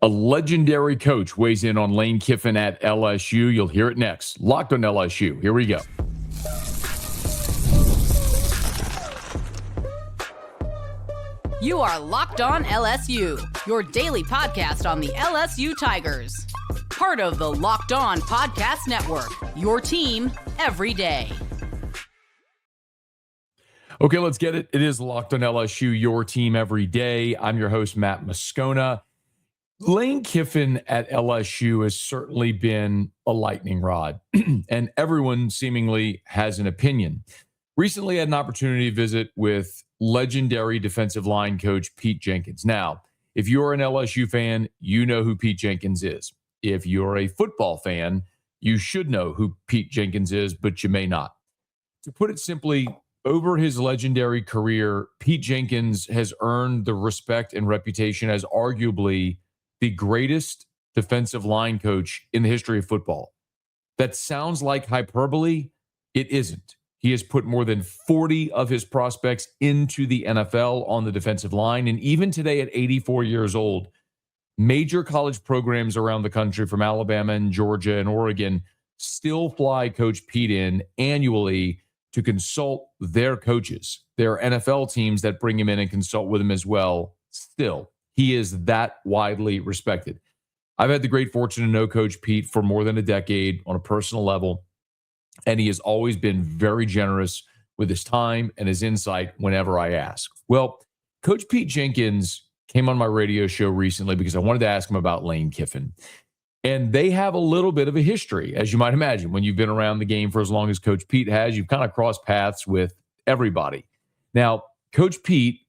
A legendary coach weighs in on Lane Kiffin at LSU. You'll hear it next. Locked on LSU. Here we go. You are Locked On LSU, your daily podcast on the LSU Tigers. Part of the Locked On Podcast Network, your team every day. Okay, let's get it. It is Locked On LSU, your team every day. I'm your host, Matt Moscona. Lane Kiffin at LSU has certainly been a lightning rod, and everyone seemingly has an opinion. Recently, I had an opportunity to visit with legendary defensive line coach Pete Jenkins. Now, if you're an LSU fan, you know who Pete Jenkins is. If you're a football fan, you should know who Pete Jenkins is, but you may not. To put it simply, over his legendary career, Pete Jenkins has earned the respect and reputation as arguably the greatest defensive line coach in the history of football. That sounds like hyperbole. It isn't. He has put more than 40 of his prospects into the NFL on the defensive line. And even today at 84 years old, major college programs around the country from Alabama and Georgia and Oregon still fly Coach Pete in annually to consult their coaches, their NFL teams that bring him in and consult with him as well. Still, he is that widely respected. I've had the great fortune to know Coach Pete for more than a decade on a personal level, and he has always been very generous with his time and his insight whenever I ask. Well, Coach Pete Jenkins came on my radio show recently because I wanted to ask him about Lane Kiffin. And they have a little bit of a history, as you might imagine. When you've been around the game for as long as Coach Pete has, you've kind of crossed paths with everybody. Now, Coach Pete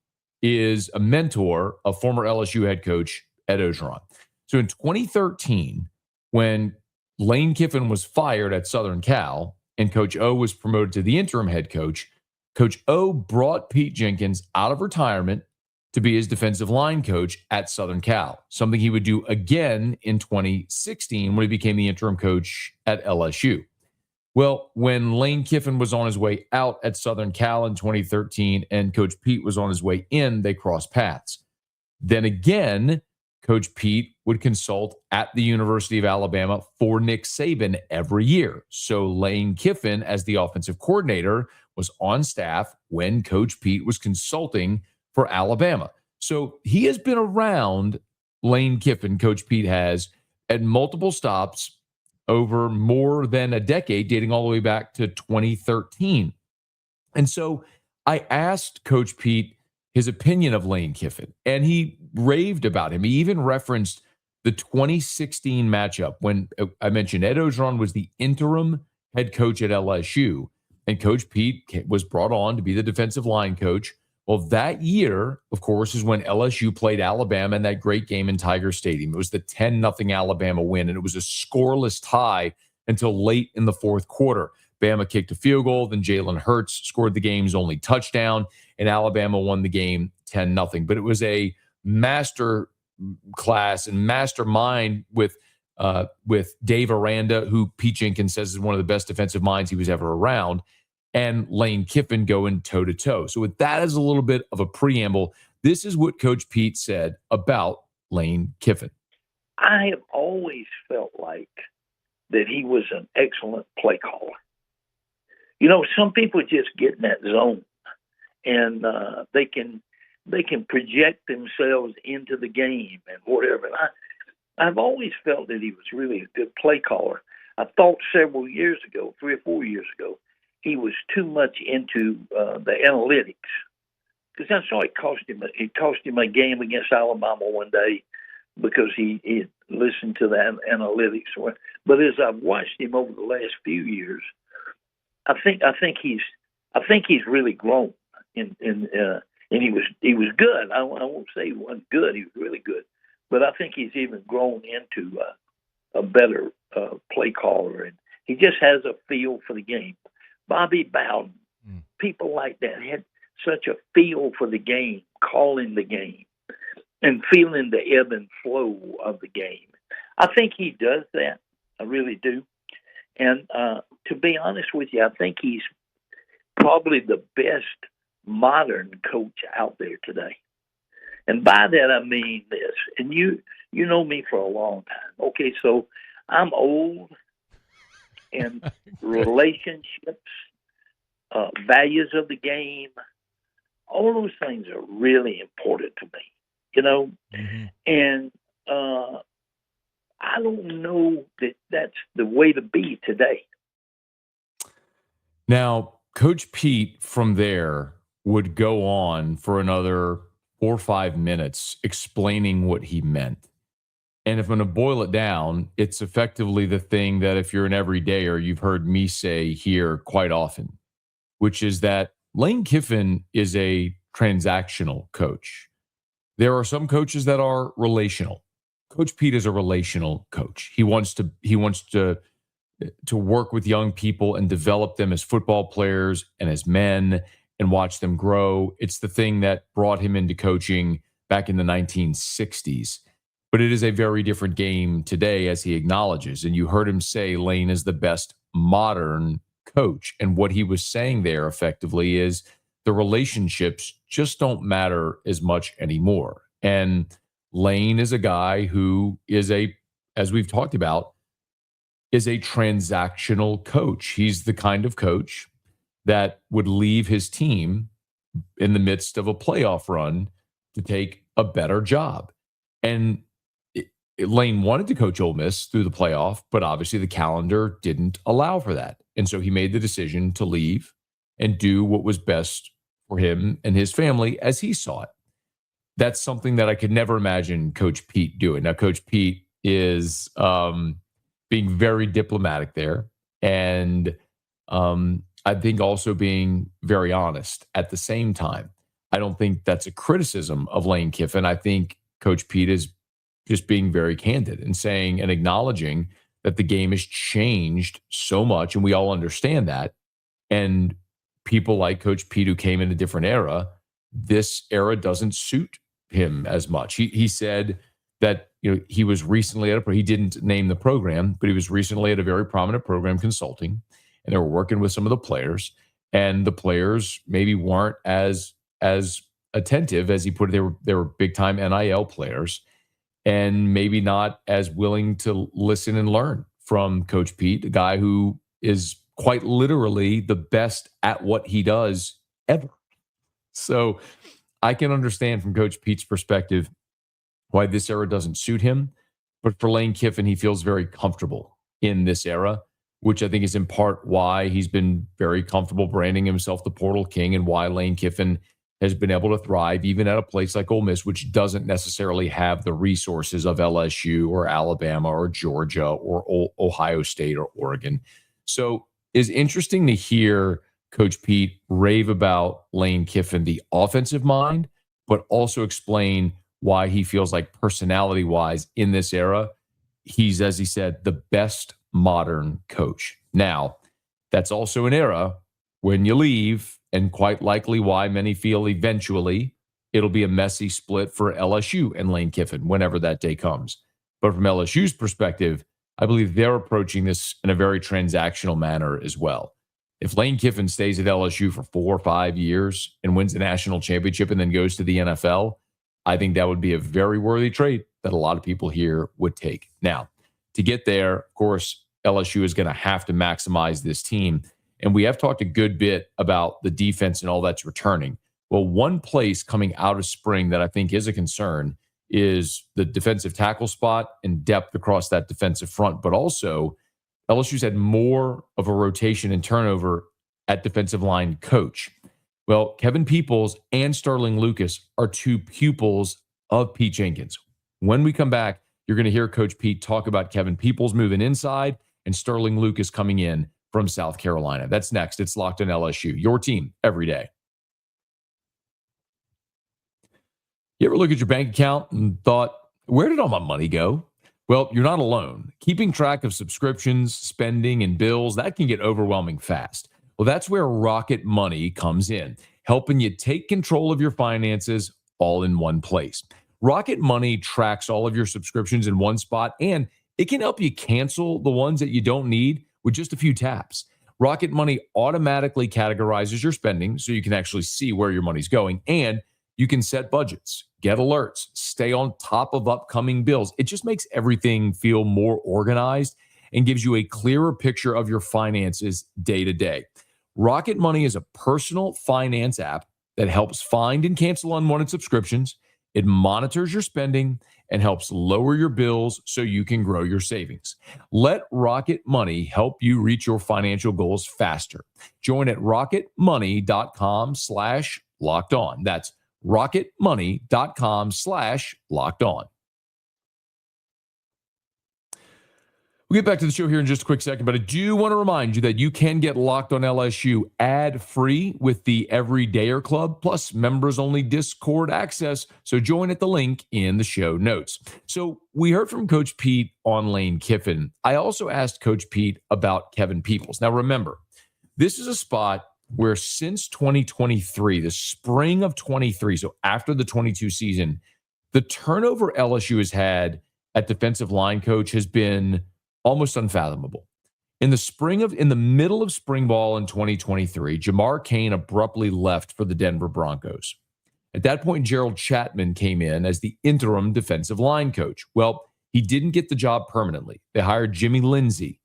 is a mentor of former LSU head coach Ed Orgeron. So in 2013, when Lane Kiffin was fired at Southern Cal and Coach O was promoted to the interim head coach, Coach O brought Pete Jenkins out of retirement to be his defensive line coach at Southern Cal, something he would do again in 2016 when he became the interim coach at LSU. Well, when Lane Kiffin was on his way out at Southern Cal in 2013 and Coach Pete was on his way in, they crossed paths. Then again, Coach Pete would consult at the University of Alabama for Nick Saban every year. So Lane Kiffin, as the offensive coordinator, was on staff when Coach Pete was consulting for Alabama. So he has been around, Lane Kiffin, Coach Pete has, at multiple stops over more than a decade, dating all the way back to 2013. And so I asked Coach Pete his opinion of Lane Kiffin, and he raved about him. He even referenced the 2016 matchup when I mentioned Ed Orgeron was the interim head coach at LSU, and Coach Pete was brought on to be the defensive line coach. Well, that year, of course, is when LSU played Alabama in that great game in Tiger Stadium. It was the 10-0 Alabama win, and it was a scoreless tie until late in the fourth quarter. Bama kicked a field goal, then Jalen Hurts scored the game's only touchdown, and Alabama won the game 10-0. But it was a master class and mastermind with Dave Aranda, who Pete Jenkins says is one of the best defensive minds he was ever around, and Lane Kiffin going toe-to-toe. So with that as a little bit of a preamble, this is what Coach Pete said about Lane Kiffin. I have always felt like that he was an excellent play caller. You know, some people just get in that zone, and they can project themselves into the game and whatever. And I've always felt that he was really a good play caller. I thought several years ago, 3 or 4 years ago, he was too much into the analytics, because I saw it cost him. It cost him a game against Alabama one day because he listened to the analytics. But as I've watched him over the last few years, I think he's really grown. And he was good. I won't say he wasn't good. He was really good. But I think he's even grown into a better play caller, and he just has a feel for the game. Bobby Bowden, people like that had such a feel for the game, calling the game, and feeling the ebb and flow of the game. I think he does that. I really do. And to be honest with you, I think he's probably the best modern coach out there today. And by that I mean this, and you know me for a long time. Okay, so I'm old, and relationships, values of the game, all those things are really important to me, Mm-hmm. And I don't know that that's the way to be today. Now, Coach Pete from there would go on for another 4 or 5 minutes explaining what he meant. And if I'm going to boil it down, it's effectively the thing that if you're an everydayer, you've heard me say here quite often, which is that Lane Kiffin is a transactional coach. There are some coaches that are relational. Coach Pete is a relational coach. He wants to work with young people and develop them as football players and as men and watch them grow. It's the thing that brought him into coaching back in the 1960s. But it is a very different game today, as he acknowledges. And you heard him say Lane is the best modern coach. And what he was saying there effectively is the relationships just don't matter as much anymore. And Lane is a guy who is as we've talked about, is a transactional coach. He's the kind of coach that would leave his team in the midst of a playoff run to take a better job. And Lane wanted to coach Ole Miss through the playoff, but obviously the calendar didn't allow for that. And so he made the decision to leave and do what was best for him and his family as he saw it. That's something that I could never imagine Coach Pete doing. Now, Coach Pete is being very diplomatic there. And I think also being very honest at the same time. I don't think that's a criticism of Lane Kiffin. I think Coach Pete is just being very candid and saying and acknowledging that the game has changed so much, and we all understand that. And people like Coach Pete, who came in a different era, this era doesn't suit him as much. He said that he was recently he didn't name the program, but he was recently at a very prominent program consulting, and they were working with some of the players, and the players maybe weren't as attentive as he put it. They were big time NIL players, and maybe not as willing to listen and learn from Coach Pete, a guy who is quite literally the best at what he does ever. So I can understand from Coach Pete's perspective why this era doesn't suit him. But for Lane Kiffin, he feels very comfortable in this era, which I think is in part why he's been very comfortable branding himself the Portal King, and why Lane Kiffin has been able to thrive even at a place like Ole Miss, which doesn't necessarily have the resources of LSU or Alabama or Georgia or Ohio State or Oregon. So it's interesting to hear Coach Pete rave about Lane Kiffin, the offensive mind, but also explain why he feels like personality-wise in this era, he's, as he said, the best modern coach. Now, that's also an era when you leave, and quite likely why many feel eventually it'll be a messy split for LSU and Lane Kiffin whenever that day comes. But from LSU's perspective, I believe they're approaching this in a very transactional manner as well. If Lane Kiffin stays at LSU for 4 or 5 years and wins the national championship and then goes to the NFL, I think that would be a very worthy trade that a lot of people here would take. Now, to get there, of course, LSU is going to have to maximize this team. And we have talked a good bit about the defense and all that's returning. Well, one place coming out of spring that I think is a concern is the defensive tackle spot and depth across that defensive front. But also, LSU's had more of a rotation and turnover at defensive line coach. Well, Kevin Peoples and Sterling Lucas are two pupils of Pete Jenkins. When we come back, you're going to hear Coach Pete talk about Kevin Peoples moving inside and Sterling Lucas coming in from South Carolina. That's next. It's Locked on LSU, your team every day. You ever look at your bank account and thought, where did all my money go? Well, you're not alone. Keeping track of subscriptions, spending, and bills, that can get overwhelming fast. Well, that's where Rocket Money comes in, helping you take control of your finances all in one place. Rocket Money tracks all of your subscriptions in one spot, and it can help you cancel the ones that you don't need with just a few taps. Rocket Money automatically categorizes your spending so you can actually see where your money's going, and You can set budgets, get alerts, stay on top of upcoming bills. It just makes everything feel more organized and gives you a clearer picture of your finances day to day. Rocket Money is a personal finance app that helps find and cancel unwanted subscriptions. It monitors your spending and helps lower your bills so you can grow your savings. Let Rocket Money help you reach your financial goals faster. Join at rocketmoney.com/locked-on. That's rocketmoney.com/locked-on. We'll get back to the show here in just a quick second, but I do want to remind you that you can get Locked on LSU ad-free with the Everydayer Club, plus members-only Discord access. So join at the link in the show notes. So we heard from Coach Pete on Lane Kiffin. I also asked Coach Pete about Kevin Peoples. Now remember, this is a spot where since 2023, the spring of 23, so after the 22 season, the turnover LSU has had at defensive line coach has been almost unfathomable. In the middle of spring ball in 2023, Jamar Cain abruptly left for the Denver Broncos. At that point, Gerald Chapman came in as the interim defensive line coach. Well, he didn't get the job permanently. They hired Jimmy Lindsey.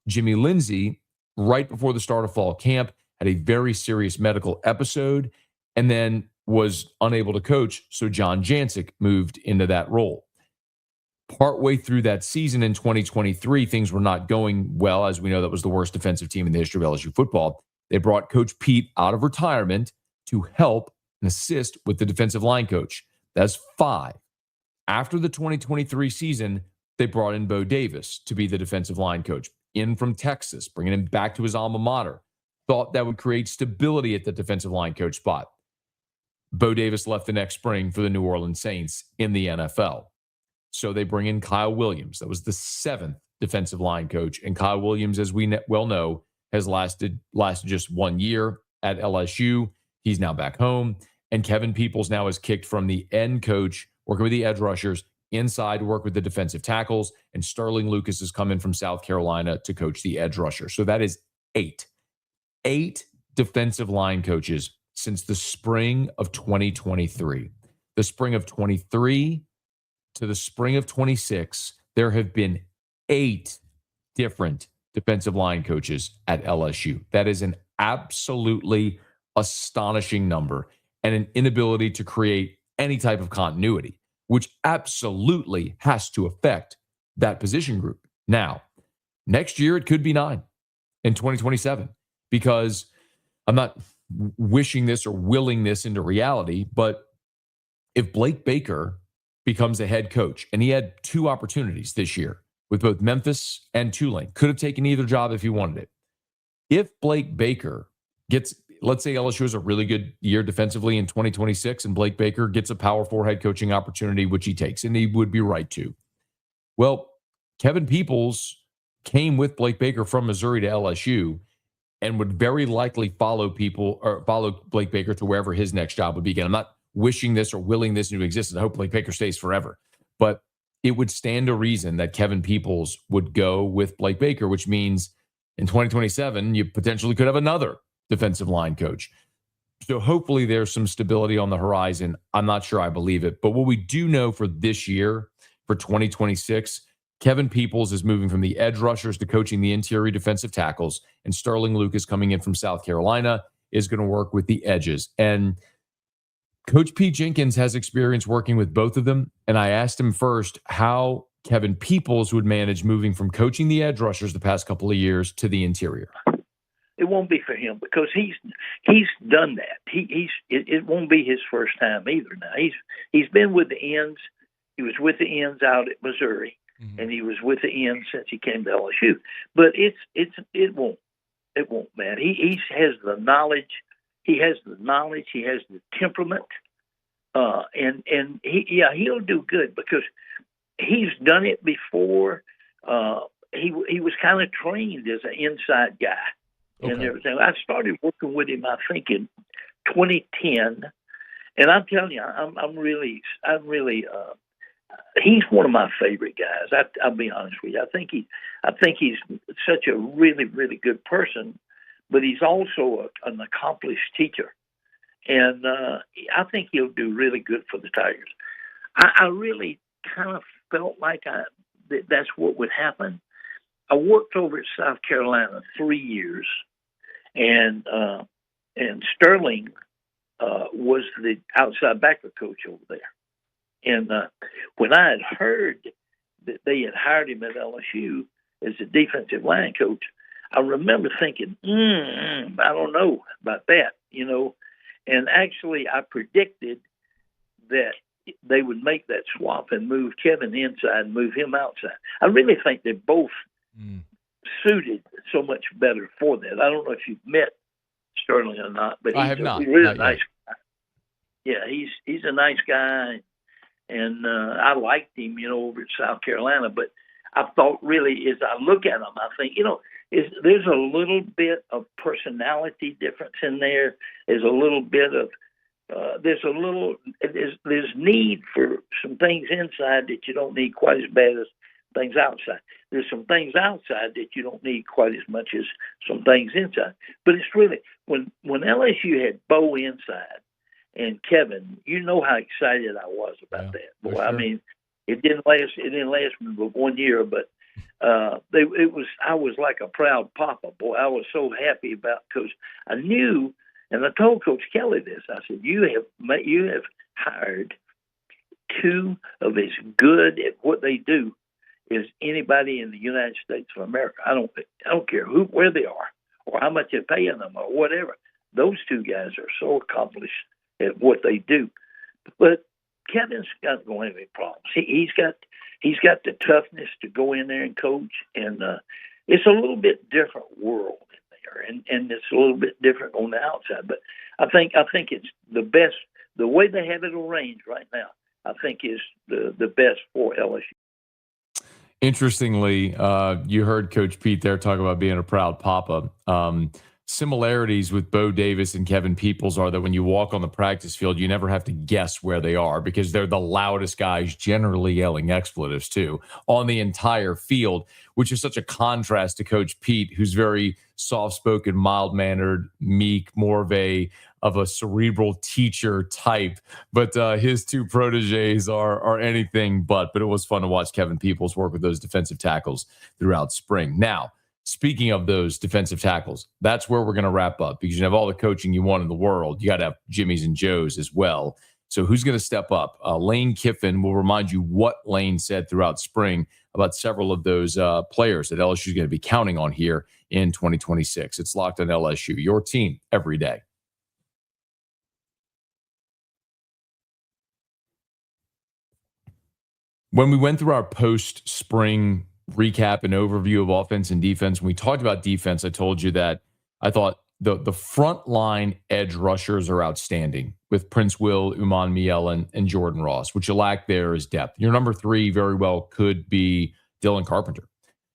Jimmy Lindsey, right before the start of fall camp, had a very serious medical episode and then was unable to coach, so John Jancic moved into that role. Partway through that season in 2023, things were not going well. As we know, that was the worst defensive team in the history of LSU football. They brought Coach Pete out of retirement to help and assist with the defensive line coach. That's 5. After the 2023 season, they brought in Bo Davis to be the defensive line coach, in from Texas, bringing him back to his alma mater. Thought that would create stability at the defensive line coach spot. Bo Davis left the next spring for the New Orleans Saints in the NFL. So they bring in Kyle Williams. That was the 7th defensive line coach. And Kyle Williams, as we well know, has lasted just 1 year at LSU. He's now back home. And Kevin Peoples now is kicked from the end coach, working with the edge rushers, inside to work with the defensive tackles. And Sterling Lucas has come in from South Carolina to coach the edge rusher. So that is 8. 8 defensive line coaches since the spring of 2023. The spring of 23 to the spring of 26, there have been 8 different defensive line coaches at LSU. That is an absolutely astonishing number and an inability to create any type of continuity, which absolutely has to affect that position group. Now, next year, it could be 9 in 2027, because I'm not wishing this or willing this into reality, but if Blake Baker becomes a head coach, and he had 2 opportunities this year with both Memphis and Tulane, could have taken either job if he wanted it. If Blake Baker gets, let's say LSU has a really good year defensively in 2026, and Blake Baker gets a Power 4 head coaching opportunity, which he takes, and he would be right to. Well, Kevin Peoples came with Blake Baker from Missouri to LSU and would very likely follow Blake Baker to wherever his next job would be. Again, I'm not wishing this or willing this into existence. I hope Blake Baker stays forever. But it would stand to reason that Kevin Peoples would go with Blake Baker, which means in 2027, you potentially could have another defensive line coach. So hopefully there's some stability on the horizon. I'm not sure I believe it. But what we do know for this year, for 2026, Kevin Peoples is moving from the edge rushers to coaching the interior defensive tackles, and Sterling Lucas, coming in from South Carolina, is going to work with the edges. And Coach Pete Jenkins has experience working with both of them, and I asked him first how Kevin Peoples would manage moving from coaching the edge rushers the past couple of years to the interior. It won't be for him because he's done that. It won't be his first time either. Now he's been with the ends. He was with the ends out at Missouri, and he was with the ends since he came to LSU. But it won't, man. He has the knowledge. He has the knowledge. He has the temperament, and he'll do good because he's done it before. He was kind of trained as an inside guy and everything. I started working with him, I think, in 2010, and I'm telling you, I'm really. He's one of my favorite guys. I'll be honest with you. I think he's such a really, really good person. But he's also an accomplished teacher, And I think he'll do really good for the Tigers. I really kind of felt like that's what would happen. I worked over at South Carolina 3 years, and Sterling was the outside backer coach over there. And when I had heard that they had hired him at LSU as a defensive line coach, I remember thinking, I don't know about that, you know. And actually, I predicted that they would make that swap and move Kevin inside and move him outside. I really think they're both suited so much better for that. I don't know if you've met Sterling or not, but I have not. He's a really not nice guy. Yeah, he's a nice guy, and I liked him, you know, over at South Carolina. But I thought really, as I look at him, I think, you know, there's a little bit of personality difference in there. There's a little bit of there's need for some things inside that you don't need quite as bad as things outside. There's some things outside that you don't need quite as much as some things inside. But it's really when LSU had Bo inside and Kevin, you know how excited I was about that. Boy, sure. I mean, it didn't last me but 1 year, but I was like a proud papa. Boy, I was so happy because I knew. And I told Coach Kelly this. I said, "You have hired two of as good at what they do as anybody in the United States of America. I don't care where they are or how much they're paying them or whatever. Those two guys are so accomplished at what they do." But Kevin's not going to have any problems. He's got the toughness to go in there and coach, and it's a little bit different world. And it's a little bit different on the outside, but I think it's the best. The way they have it arranged right now, I think is the best for LSU. Interestingly, you heard Coach Pete there talk about being a proud papa. Similarities with Bo Davis and Kevin Peoples are that when you walk on the practice field, you never have to guess where they are because they're the loudest guys, generally yelling expletives too, on the entire field, which is such a contrast to Coach Pete, who's very soft-spoken, mild-mannered, meek, more of a cerebral teacher type. But his two proteges are anything but. But it was fun to watch Kevin Peoples work with those defensive tackles throughout spring. Now, speaking of those defensive tackles, that's where we're going to wrap up because you have all the coaching you want in the world. You got to have Jimmys and Joes as well. So who's going to step up? Lane Kiffin will remind you what Lane said throughout spring about several of those players that LSU is going to be counting on here in 2026. It's Locked on LSU, your team every day. When we went through our post-spring recap and overview of offense and defense, when we talked about defense, I told you that I thought the front line edge rushers are outstanding with Prince Will, Uman Mielen, and Jordan Ross. What you lack there is depth. Your number 3 very well could be Dylan Carpenter.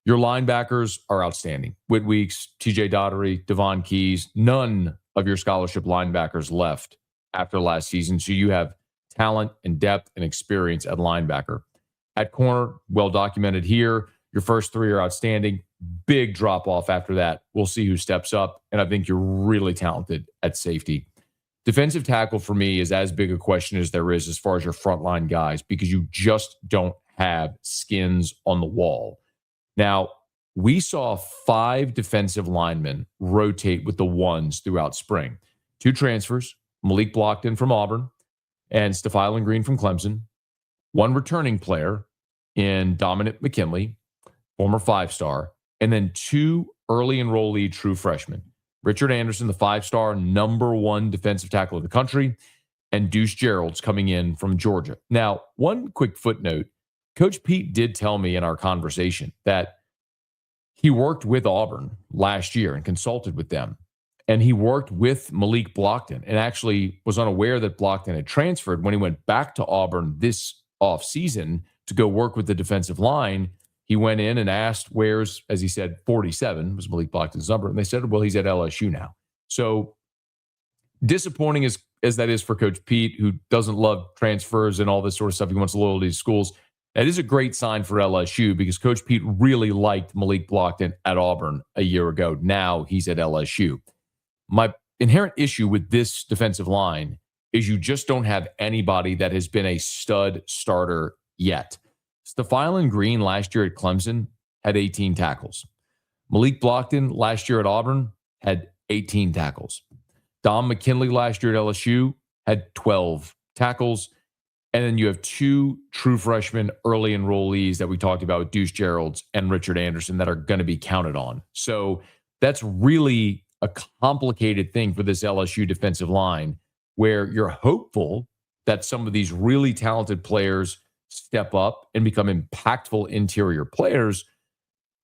Your linebackers are outstanding. Whit Weeks, TJ Daugherty, Devon Keys, none of your scholarship linebackers left after last season. So you have talent and depth and experience at linebacker. At corner, well documented here. Your first 3 are outstanding. Big drop off after that. We'll see who steps up. And I think you're really talented at safety. Defensive tackle for me is as big a question as there is as far as your frontline guys because you just don't have skins on the wall. Now, we saw 5 defensive linemen rotate with the ones throughout spring. 2 transfers, Malik Blockton from Auburn and Stephylan Green from Clemson. 1 returning player in Dominick McKinley, former 5-star, and then 2 early enrollee true freshmen. Richard Anderson, the 5-star number 1 defensive tackle of the country, and Deuce Geralds coming in from Georgia. Now, one quick footnote, Coach Pete did tell me in our conversation that he worked with Auburn last year and consulted with them. And he worked with Malik Blockton and actually was unaware that Blockton had transferred when he went back to Auburn this offseason to go work with the defensive line. He went in and asked, where's, as he said, 47 was Malik Blockton's number. And they said, well, he's at LSU now. So disappointing as that is for Coach Pete, who doesn't love transfers and all this sort of stuff. He wants loyalty to schools. That is a great sign for LSU because Coach Pete really liked Malik Blockton at Auburn a year ago. Now he's at LSU. My inherent issue with this defensive line is you just don't have anybody that has been a stud starter yet. Stephylon Green last year at Clemson had 18 tackles. Malik Blockton last year at Auburn had 18 tackles. Dom McKinley last year at LSU had 12 tackles. And then you have two true freshmen early enrollees that we talked about with Deuce Geralds and Richard Anderson that are going to be counted on. So that's really a complicated thing for this LSU defensive line, where you're hopeful that some of these really talented players step up and become impactful interior players,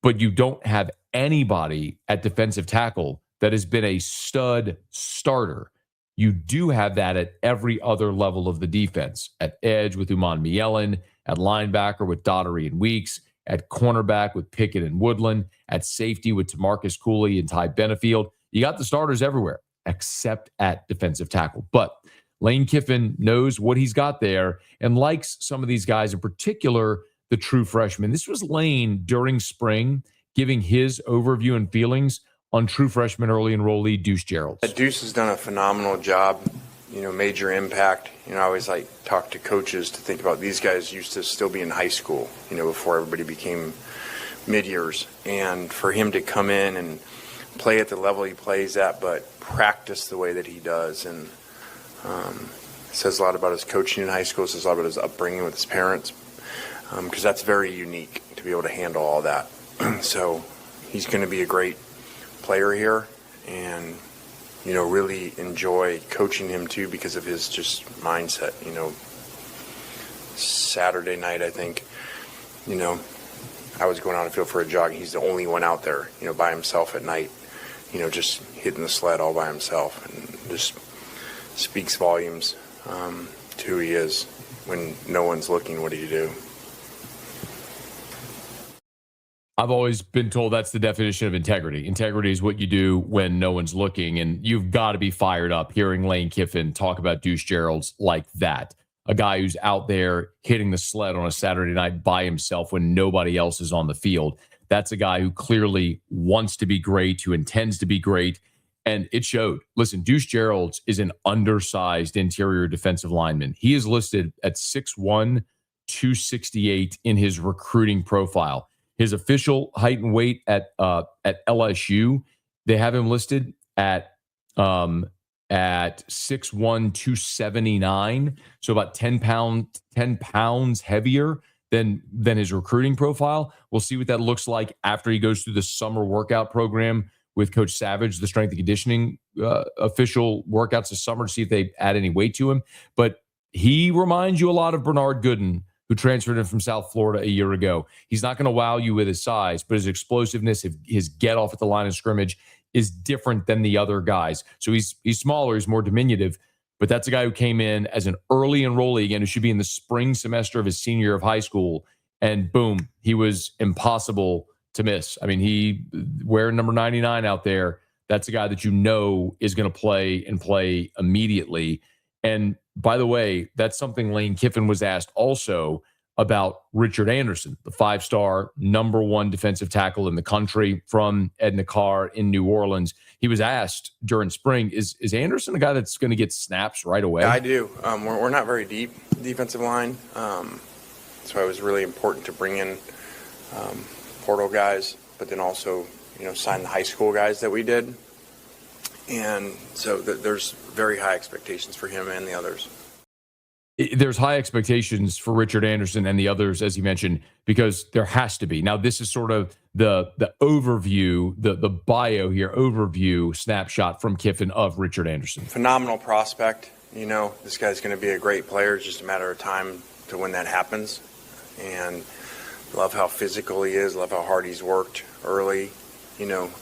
but you don't have anybody at defensive tackle that has been a stud starter. You do have that at every other level of the defense, at edge with Uman Mielen, at linebacker with Daughtery and Weeks, at cornerback with Pickett and Woodland, at safety with Tamarcus Cooley and Ty Benefield. You got the starters everywhere except at defensive tackle. But Lane Kiffin knows what he's got there and likes some of these guys, in particular, the true freshmen. This was Lane during spring giving his overview and feelings on true freshman early enrollee Deuce Geralds. Deuce has done a phenomenal job, major impact. I always talk to coaches to think about these guys used to still be in high school, before everybody became mid-years. And for him to come in and play at the level he plays at, but practice the way that he does. And says a lot about his coaching in high school, says a lot about his upbringing with his parents, because that's very unique to be able to handle all that. So he's going to be a great player here, and really enjoy coaching him too because of his just mindset. Saturday night, I think, I was going out on the field for a jog. He's the only one out there, by himself at night, just hitting the sled all by himself, and just speaks volumes to who he is. When no one's looking, what do you do? I've always been told that's the definition of integrity. Integrity is what you do when no one's looking, and you've got to be fired up hearing Lane Kiffin talk about Deuce Geralds like that. A guy who's out there hitting the sled on a Saturday night by himself when nobody else is on the field. That's a guy who clearly wants to be great, who intends to be great, and it showed. Listen, Deuce Geralds is an undersized interior defensive lineman. He is listed at 6'1", 268 in his recruiting profile. His official height and weight at LSU, they have him listed at 6'1", 279, so about 10 pounds heavier than his recruiting profile. We'll see what that looks like after he goes through the summer workout program with Coach Savage, the strength and conditioning official workouts this summer, to see if they add any weight to him. But he reminds you a lot of Bernard Gooden, who transferred in from South Florida a year ago. He's not going to wow you with his size, but his explosiveness, his get off at the line of scrimmage is different than the other guys. So he's smaller, he's more diminutive, but that's a guy who came in as an early enrollee, again, who should be in the spring semester of his senior year of high school, and boom, he was impossible to miss. I mean, he wearing number 99 out there, that's a guy that is going to play and play immediately. And by the way, that's something Lane Kiffin was asked also about Richard Anderson, the 5-star number 1 defensive tackle in the country from Edna Carr in New Orleans. He was asked during spring, is Anderson a guy that's going to get snaps right away? Yeah, I do. We're not very deep defensive line. So it was really important to bring in portal guys, but then also, sign the high school guys that we did. And so there's very high expectations for him and the others. There's high expectations for Richard Anderson and the others, as you mentioned, because there has to be. Now, this is sort of the overview, the bio here, overview snapshot from Kiffin of Richard Anderson. Phenomenal prospect. This guy's going to be a great player. It's just a matter of time to when that happens. And love how physical he is, love how hard he's worked early.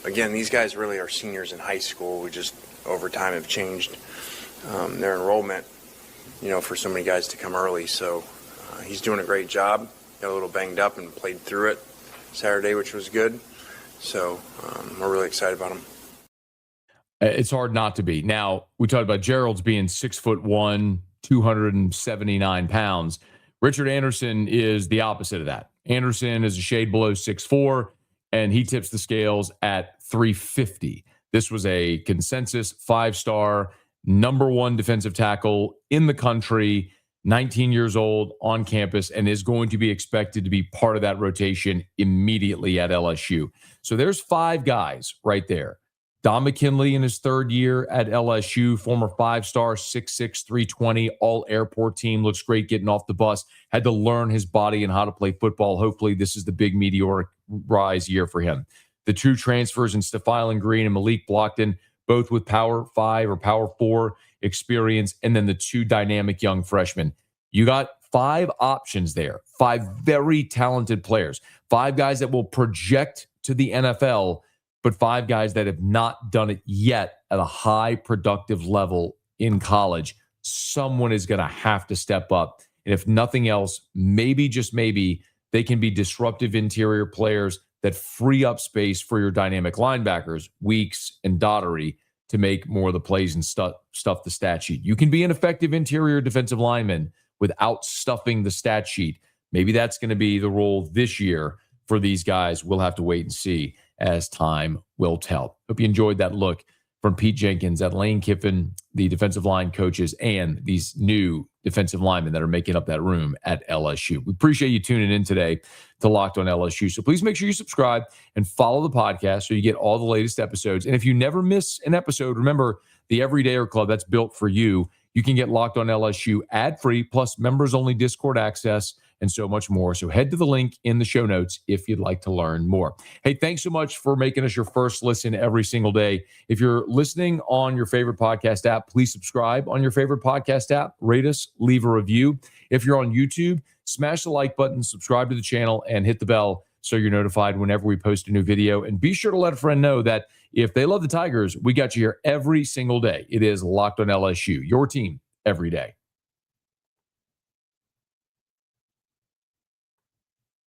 Again, these guys really are seniors in high school. We just, over time, have changed their enrollment, for so many guys to come early. So he's doing a great job. Got a little banged up and played through it Saturday, which was good. So we're really excited about him. It's hard not to be. Now, we talked about Geralds being 6'1", 279 pounds. Richard Anderson is the opposite of that. Anderson is a shade below 6'4", and he tips the scales at 350. This was a consensus 5-star, number one defensive tackle in the country, 19 years old, on campus, and is going to be expected to be part of that rotation immediately at LSU. So there's 5 guys right there. Dom McKinley in his 3rd year at LSU, former 5-star, 6'6", 320, all airport team, looks great getting off the bus, had to learn his body and how to play football. Hopefully this is the big meteoric rise year for him. The 2 transfers in Stefan Green and Malik Blockton, both with Power 5 or Power 4 experience, and then the 2 dynamic young freshmen. You got 5 options there, 5 very talented players, 5 guys that will project to the NFL, but 5 guys that have not done it yet at a high productive level in college. Someone is going to have to step up. And if nothing else, maybe, just maybe, they can be disruptive interior players that free up space for your dynamic linebackers, Weeks and Daugherty, to make more of the plays and stuff the stat sheet. You can be an effective interior defensive lineman without stuffing the stat sheet. Maybe that's going to be the role this year for these guys. We'll have to wait and see as time will tell. Hope you enjoyed that look from Pete Jenkins at Lane Kiffin, the defensive line coaches, and these new defensive linemen that are making up that room at LSU. We appreciate you tuning in today to Locked on LSU. So please make sure you subscribe and follow the podcast so you get all the latest episodes. And if you never miss an episode, remember the Everydayer Club, that's built for you. You can get Locked on LSU ad-free, plus members-only Discord access, and so much more. So head to the link in the show notes if you'd like to learn more. Hey, thanks so much for making us your first listen every single day. If you're listening on your favorite podcast app, please subscribe on your favorite podcast app, rate us, leave a review. If you're on YouTube, smash the like button, subscribe to the channel, and hit the bell so you're notified whenever we post a new video. And be sure to let a friend know that if they love the Tigers, we got you here every single day. It is Locked on LSU, your team every day.